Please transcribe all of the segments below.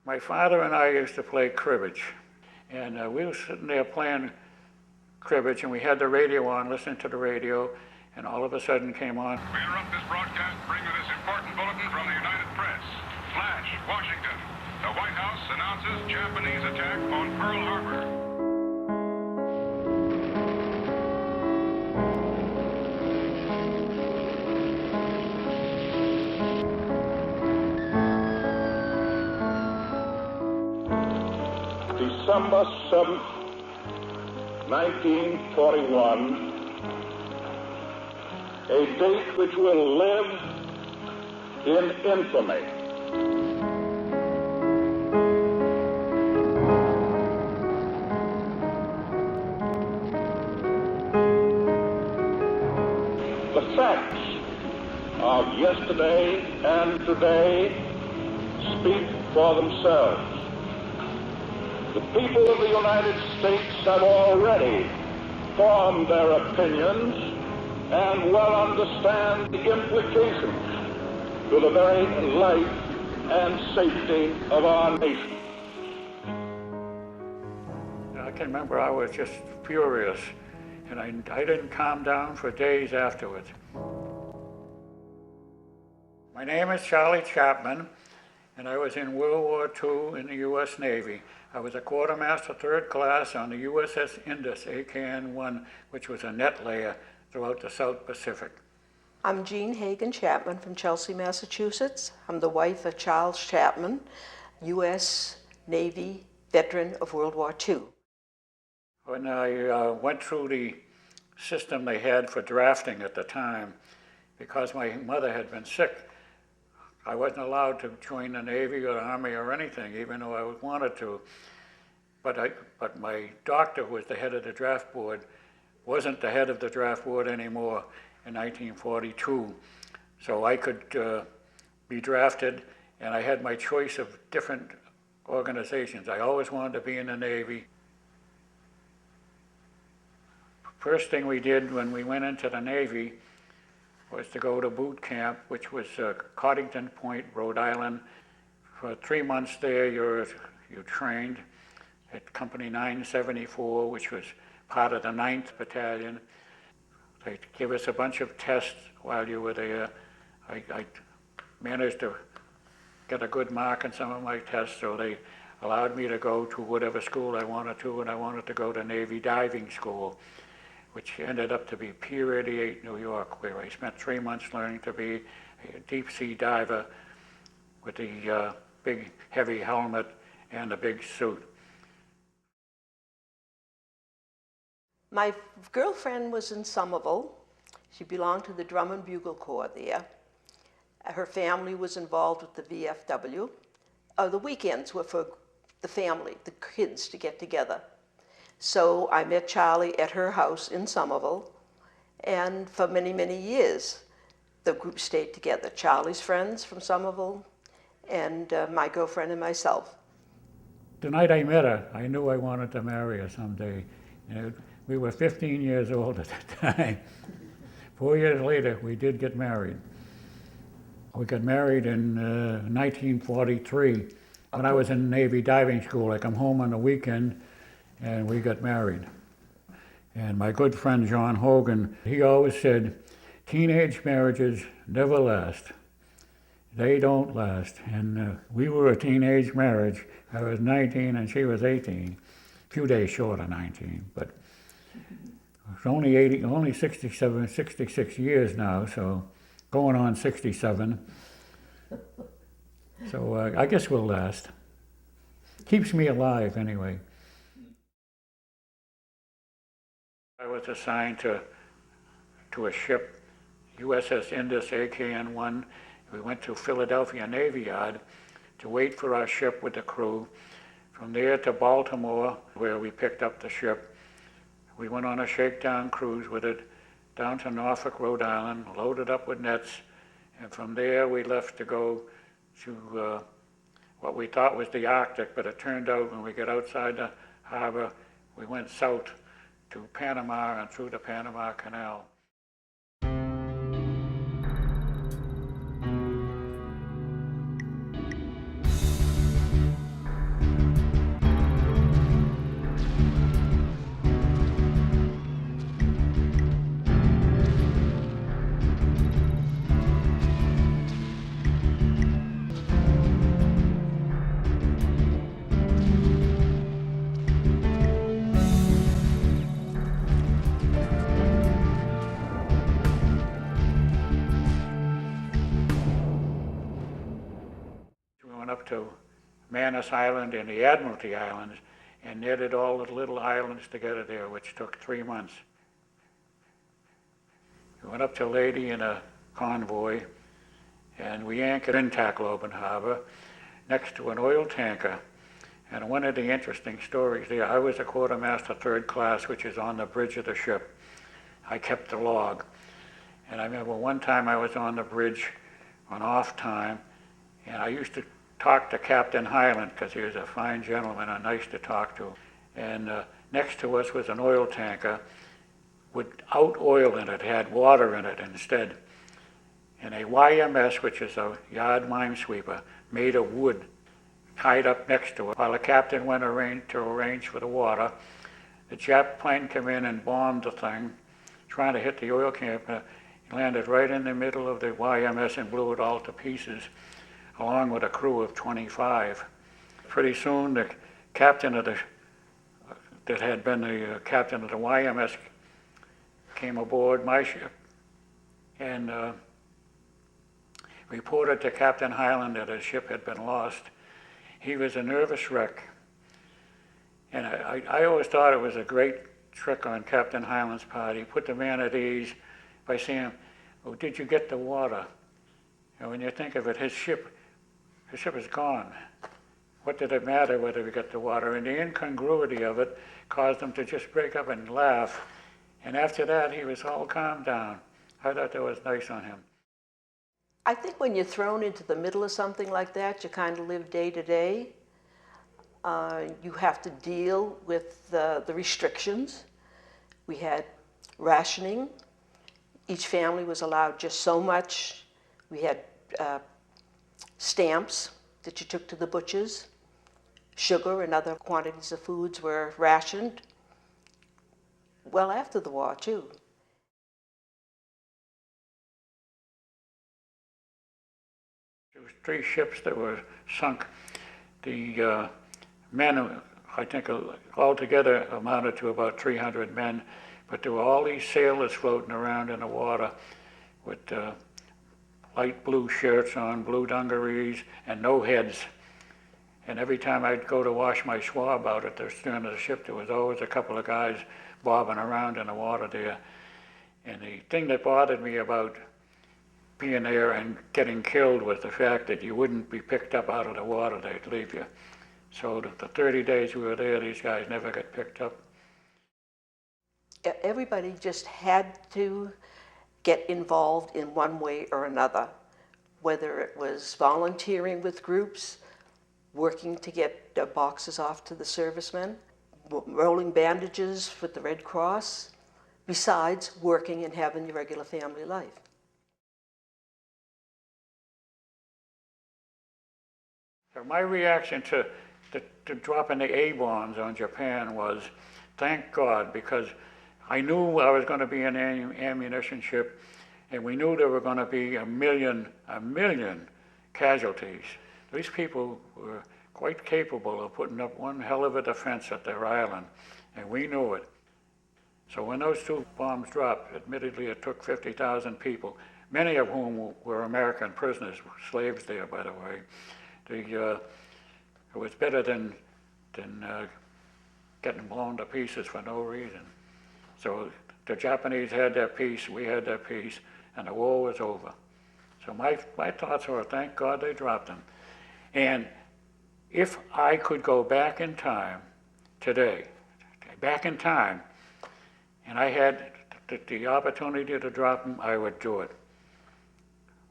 My father and I used to play cribbage, and we were sitting there playing cribbage, and we had the radio on, listening to the radio, and all of a sudden came on. We interrupt this broadcast to bring you this important bulletin from the United Press. Flash, Washington. The White House announces Japanese attack on Pearl Harbor. December 7th, 1941, a date which will live in infamy. The facts of yesterday and today speak for themselves. The people of the United States have already formed their opinions and well understand the implications to the very life and safety of our nation. I can remember I was just furious, and I didn't calm down for days afterwards. My name is Charlie Chaplin, and I was in World War II in the U.S. Navy. I was a Quartermaster 3rd class on the USS Indus, AKN-1, which was a net layer throughout the South Pacific. I'm Jean Chapman from Chelsea, Massachusetts. I'm the wife of Charles Chaplin, U.S. Navy veteran of World War II. When I went through the system they had for drafting at the time, because my mother had been sick, I wasn't allowed to join the Navy or the Army or anything, even though I wanted to. But my doctor, who was the head of the draft board, wasn't the head of the draft board anymore in 1942. So I could be drafted, and I had my choice of different organizations. I always wanted to be in the Navy. First thing we did when we went into the Navy was to go to boot camp, which was Coddington Point, Rhode Island. For 3 months there, you trained at Company 974, which was part of the 9th Battalion. They give us a bunch of tests while you were there. I managed to get a good mark on some of my tests, so they allowed me to go to whatever school I wanted to, and I wanted to go to Navy diving school, which ended up to be Pier 88, New York, where I spent 3 months learning to be a deep sea diver with the big heavy helmet and the big suit. My girlfriend was in Somerville. She belonged to the Drum and Bugle Corps there. Her family was involved with the VFW. The weekends were for the family, the kids, to get together. So I met Charlie at her house in Somerville, and for many, many years, the group stayed together. Charlie's friends from Somerville, and my girlfriend and myself. The night I met her, I knew I wanted to marry her someday. We were 15 years old at the time. 4 years later, we did get married. We got married in 1943. When I was in Navy diving school, I come home on the weekend, and we got married. And my good friend John Hogan, he always said, teenage marriages never last. They don't last. And we were a teenage marriage. I was 19 and she was 18. A few days short of 19, but it's only 66 years now, so going on 67. So I guess we'll last. Keeps me alive anyway. I was assigned to a ship, USS Indus, AKN-1. We went to Philadelphia Navy Yard to wait for our ship with the crew. From there to Baltimore, where we picked up the ship. We went on a shakedown cruise with it down to Norfolk, Rhode Island, loaded up with nets, and from there we left to go to what we thought was the Arctic, but it turned out when we got outside the harbor, we went south to Panama and through the Panama Canal. up to Manus Island and the Admiralty Islands and netted all the little islands together there, which took 3 months. We went up to Leyte in a convoy, and we anchored in Tacloban Harbor next to an oil tanker. And one of the interesting stories there, I was a quartermaster third class, which is on the bridge of the ship. I kept the log. And I remember one time I was on the bridge on off time, and I used to talk to Captain Highland, because he was a fine gentleman and nice to talk to. And next to us was an oil tanker without oil in it, had water in it instead. And a YMS, which is a yard minesweeper, made of wood, tied up next to it. While the captain went to arrange for the water, the Jap plane came in and bombed the thing, trying to hit the oil camp. He landed right in the middle of the YMS and blew it all to pieces, along with a crew of 25. Pretty soon, the captain of that had been the captain of the YMS came aboard my ship and reported to Captain Highland that his ship had been lost. He was a nervous wreck. And I always thought it was a great trick on Captain Highland's part. He put the man at ease by saying, "Oh, did you get the water?" And when you think of it, his ship is gone. What did it matter whether we got the water? And the incongruity of it caused him to just break up and laugh. And after that, he was all calmed down. I thought that was nice on him. I think when you're thrown into the middle of something like that, you kind of live day to day. You have to deal with the restrictions. We had rationing. Each family was allowed just so much. We had stamps that you took to the butchers. Sugar and other quantities of foods were rationed. Well, after the war, too. There was 3 ships that were sunk. The men, I think, altogether amounted to about 300 men, but there were all these sailors floating around in the water with light blue shirts on, blue dungarees, and no heads. And every time I'd go to wash my swab out at the stern of the ship, there was always a couple of guys bobbing around in the water there. And the thing that bothered me about being there and getting killed was the fact that you wouldn't be picked up out of the water, they'd leave you. So the 30 days we were there, these guys never got picked up. Everybody just had to get involved in one way or another, whether it was volunteering with groups, working to get boxes off to the servicemen, rolling bandages with the Red Cross, besides working and having your regular family life. So my reaction to dropping the A-bombs on Japan was, thank God, because I knew I was going to be in an ammunition ship, and we knew there were going to be a million casualties. These people were quite capable of putting up one hell of a defense at their island, and we knew it. So when those 2 bombs dropped, admittedly it took 50,000 people, many of whom were American prisoners, slaves there, by the way. It was better than getting blown to pieces for no reason. So the Japanese had their peace, we had their peace, and the war was over. So my thoughts were, thank God they dropped them. And if I could go back in time today, and I had the opportunity to drop them, I would do it.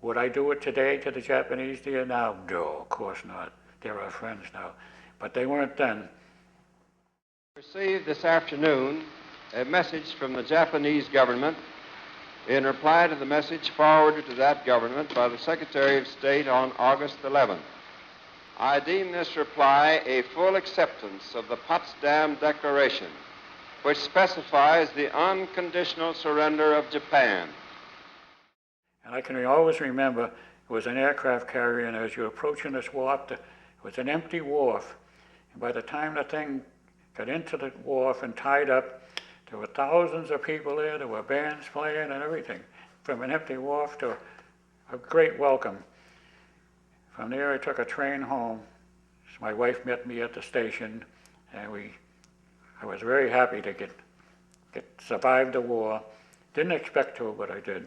Would I do it today to the Japanese dear now? No, of course not. They're our friends now. But they weren't then. Received this afternoon a message from the Japanese government in reply to the message forwarded to that government by the Secretary of State on August 11th. I deem this reply a full acceptance of the Potsdam Declaration, which specifies the unconditional surrender of Japan. And I can always remember it was an aircraft carrier, and as you're approaching this wharf, it was an empty wharf. And by the time the thing got into the wharf and tied up, there were thousands of people there. There were bands playing and everything, from an empty wharf to a great welcome. From there, I took a train home. So my wife met me at the station, and I was very happy to survive the war. Didn't expect to, but I did.